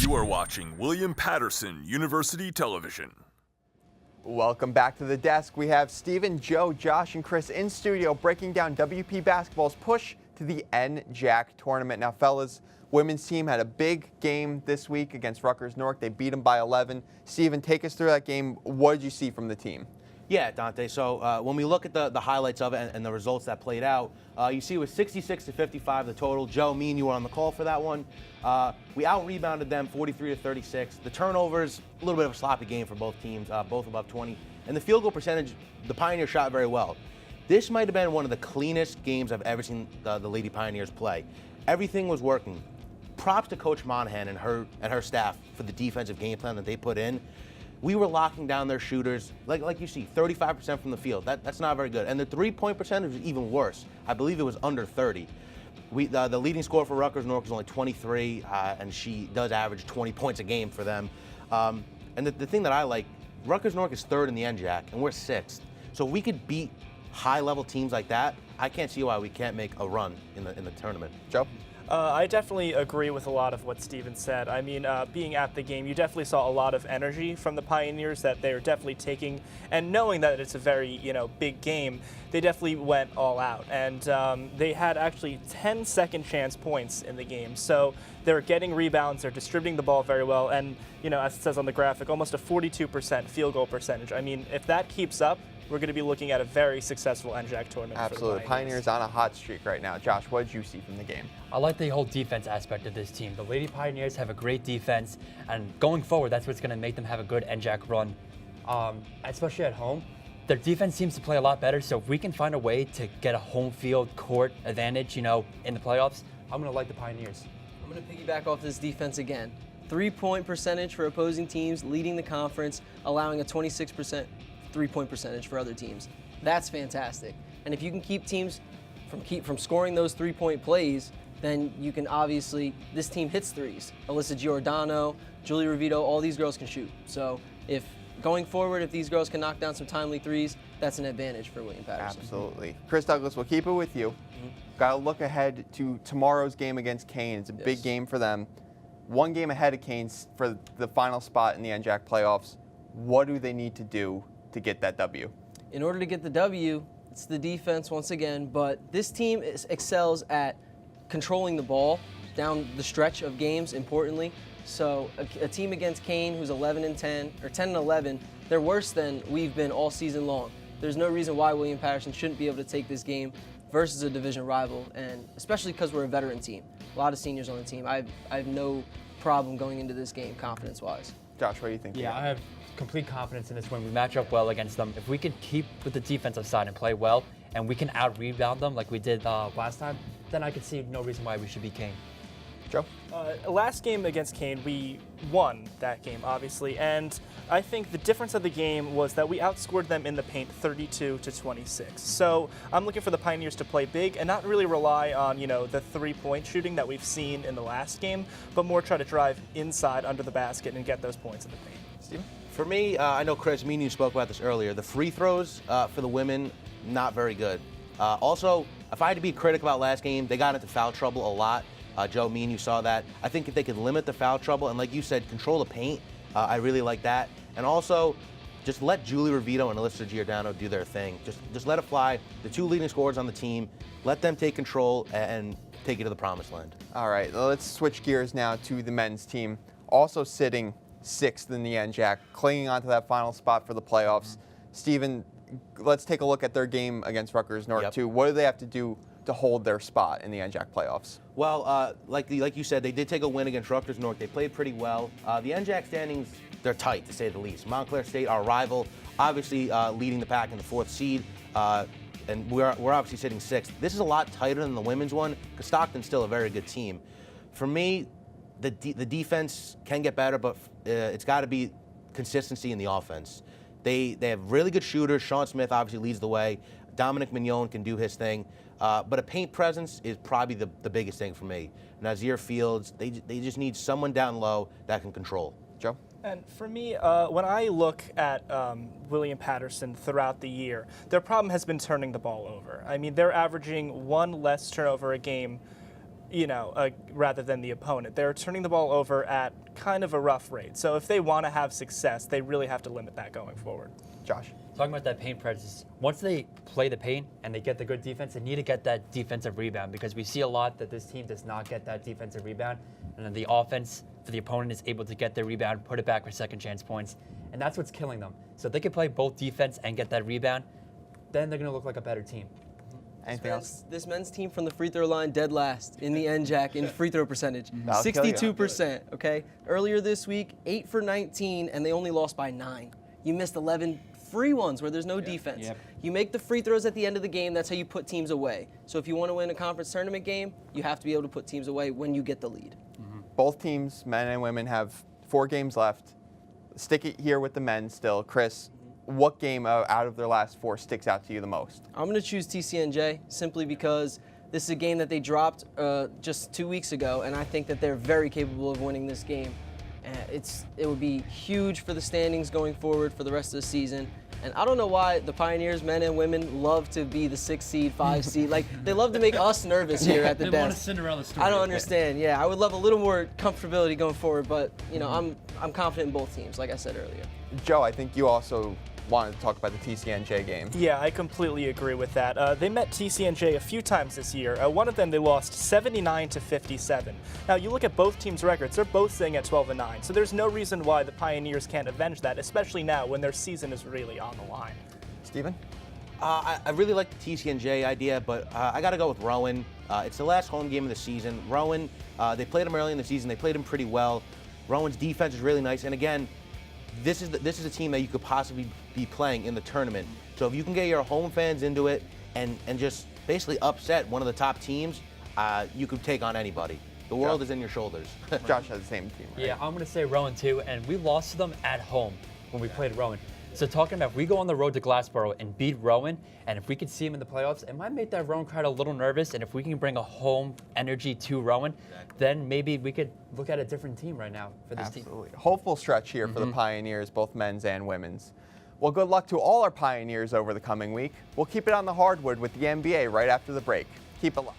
You are watching William Patterson University Television. Welcome back to the desk. We have Stephen, Joe, Josh, and Chris in studio breaking down WP Basketball's push to the NJAC tournament. Now, fellas, women's team had a big game this week against Rutgers-Newark. They beat them by 11. Stephen, take us through that game. What did you see from the team? Yeah, Dante. So when we look at the highlights of it and the results that played out, you see it was 66-55 the total. Joe, me and you were on the call for that one. We out-rebounded them 43-36. The turnovers, a little bit of a sloppy game for both teams, both above 20. And the field goal percentage, the Pioneers shot very well. This might have been one of the cleanest games I've ever seen the Lady Pioneers play. Everything was working. Props to Coach Monahan and her staff for the defensive game plan that they put in. We were locking down their shooters, like you see, 35% from the field. That's not very good. And the three-point percentage was even worse. I believe it was under 30. The leading scorer for Rutgers-Newark was only 23, and she does average 20 points a game for them. And the thing that I like, Rutgers-Newark is third in the NJAC, and we're sixth. So if we could beat high-level teams like that, I can't see why we can't make a run in the tournament. Joe? I definitely agree with a lot of what Steven said. I mean, being at the game, you definitely saw a lot of energy from the Pioneers that they're definitely taking, and knowing that it's a very, big game, they definitely went all out. And they had actually 10 second chance points in the game. So they're getting rebounds, they're distributing the ball very well, and, as it says on the graphic, almost a 42% field goal percentage. I mean, if that keeps up, we're going to be looking at a very successful NJAC tournament. Absolutely. For the Pioneers on a hot streak right now. Josh, what did you see from the game? I like the whole defense aspect of this team. The Lady Pioneers have a great defense, and going forward, that's what's going to make them have a good NJAC run, especially at home. Their defense seems to play a lot better, so if we can find a way to get a home field court advantage, in the playoffs, I'm going to like the Pioneers. I'm going to piggyback off this defense again. 3-point percentage for opposing teams, leading the conference, allowing a 26% three-point percentage for other teams. That's fantastic. And if you can keep teams from scoring those three-point plays, then you can obviously, this team hits threes. Alyssa Giordano, Julie Rovito, all these girls can shoot. So if going forward, if these girls can knock down some timely threes, that's an advantage for William Patterson. Absolutely. Chris Douglas, we'll keep it with you. Got to look ahead to tomorrow's game against Kane. It's a big game for them. One game ahead of Kane for the final spot in the NJAC playoffs. What do they need to do to get that W? In order to get the W, it's the defense once again, but this team excels at controlling the ball down the stretch of games, importantly. So a team against Kane who's 11-10 or 10-11, they're worse than we've been all season long. There's no reason why William Patterson shouldn't be able to take this game versus a division rival, and especially because we're a veteran team. A lot of seniors on the team. I have no problem going into this game confidence-wise. Josh, what do you think? Yeah, I have complete confidence in this when we match up well against them. If we can keep with the defensive side and play well, and we can out-rebound them like we did last time, then I could see no reason why we should beat Kane. Joe? Last game against Kane, we won that game, obviously, and I think the difference of the game was that we outscored them in the paint 32-26. So I'm looking for the Pioneers to play big and not really rely on, the three-point shooting that we've seen in the last game, but more try to drive inside under the basket and get those points in the paint. Steven? For me, I know, Chris, me and you spoke about this earlier. The free throws for the women, not very good. Also, if I had to be critical about last game, they got into foul trouble a lot. Joe, me and you saw that. I think if they could limit the foul trouble and, like you said, control the paint, I really like that. And also, just let Julie Rovito and Alyssa Giordano do their thing. Just let it fly. The two leading scorers on the team, let them take control and take it to the promised land. All right, let's switch gears now to the men's team. Also sitting 6th in the NJAC, clinging onto that final spot for the playoffs. Stephen, let's take a look at their game against Rutgers-Newark too. What do they have to do to hold their spot in the NJAC playoffs? Well, like you said, they did take a win against Rutgers-Newark. They played pretty well. The NJAC standings, they're tight, to say the least. Montclair State, our rival, obviously leading the pack in the 4th seed, and we're obviously sitting 6th. This is a lot tighter than the women's one, because Stockton's still a very good team. For me, the defense can get better, but it's got to be consistency in the offense. They have really good shooters. Sean Smith obviously leads the way. Dominic Mignon can do his thing. But a paint presence is probably the biggest thing for me. Nazir Fields, they just need someone down low that can control. Joe? And for me, when I look at William Patterson throughout the year, their problem has been turning the ball over. I mean, they're averaging one less turnover a game rather than the opponent. They're turning the ball over at kind of a rough rate. So if they want to have success, they really have to limit that going forward. Josh. Talking about that paint presence, once they play the paint and they get the good defense, they need to get that defensive rebound, because we see a lot that this team does not get that defensive rebound, and then the offense for the opponent is able to get their rebound, put it back for second chance points, and that's what's killing them. So if they can play both defense and get that rebound, then they're going to look like a better team. Anything else? This men's team from the free throw line dead last in the NJAC in free throw percentage. I'll kill you. 62%, okay? Earlier this week, 8 for 19, and they only lost by 9. You missed 11 free ones where there's no defense. Yep. You make the free throws at the end of the game, that's how you put teams away. So if you want to win a conference tournament game, you have to be able to put teams away when you get the lead. Both teams, men and women, have 4 games left. Stick it here with the men still. Chris, what game out of their last 4 sticks out to you the most? I'm going to choose TCNJ simply because this is a game that they dropped just 2 weeks ago, and I think that they're very capable of winning this game. It would be huge for the standings going forward for the rest of the season. And I don't know why the Pioneers, men and women, love to be the 6 seed, 5 seed. Like, they love to make us nervous here at the desk. They want a Cinderella story. I don't understand. Yeah, I would love a little more comfortability going forward, but I'm confident in both teams, like I said earlier. Joe, I think you also wanted to talk about the TCNJ game. Yeah, I completely agree with that. They met TCNJ a few times this year. One of them they lost 79-57. Now you look at both teams' records; they're both sitting at 12-9. So there's no reason why the Pioneers can't avenge that, especially now when their season is really on the line. Steven? I really like the TCNJ idea, but I got to go with Rowan. It's the last home game of the season. Rowan, they played them early in the season. They played them pretty well. Rowan's defense is really nice, and again, this is a team that you could possibly be playing in the tournament. So if you can get your home fans into it and just basically upset one of the top teams, you could take on anybody. The world is in your shoulders. Josh has the same team, right? Yeah, I'm going to say Rowan too, and we lost to them at home when we played Rowan. So talking about if we go on the road to Glassboro and beat Rowan, and if we could see them in the playoffs, it might make that Rowan crowd a little nervous, and if we can bring a home energy to Rowan, then maybe we could look at a different team right now for this team. Absolutely. Hopeful stretch here for the Pioneers, both men's and women's. Well, good luck to all our Pioneers over the coming week. We'll keep it on the hardwood with the NBA right after the break. Keep it locked.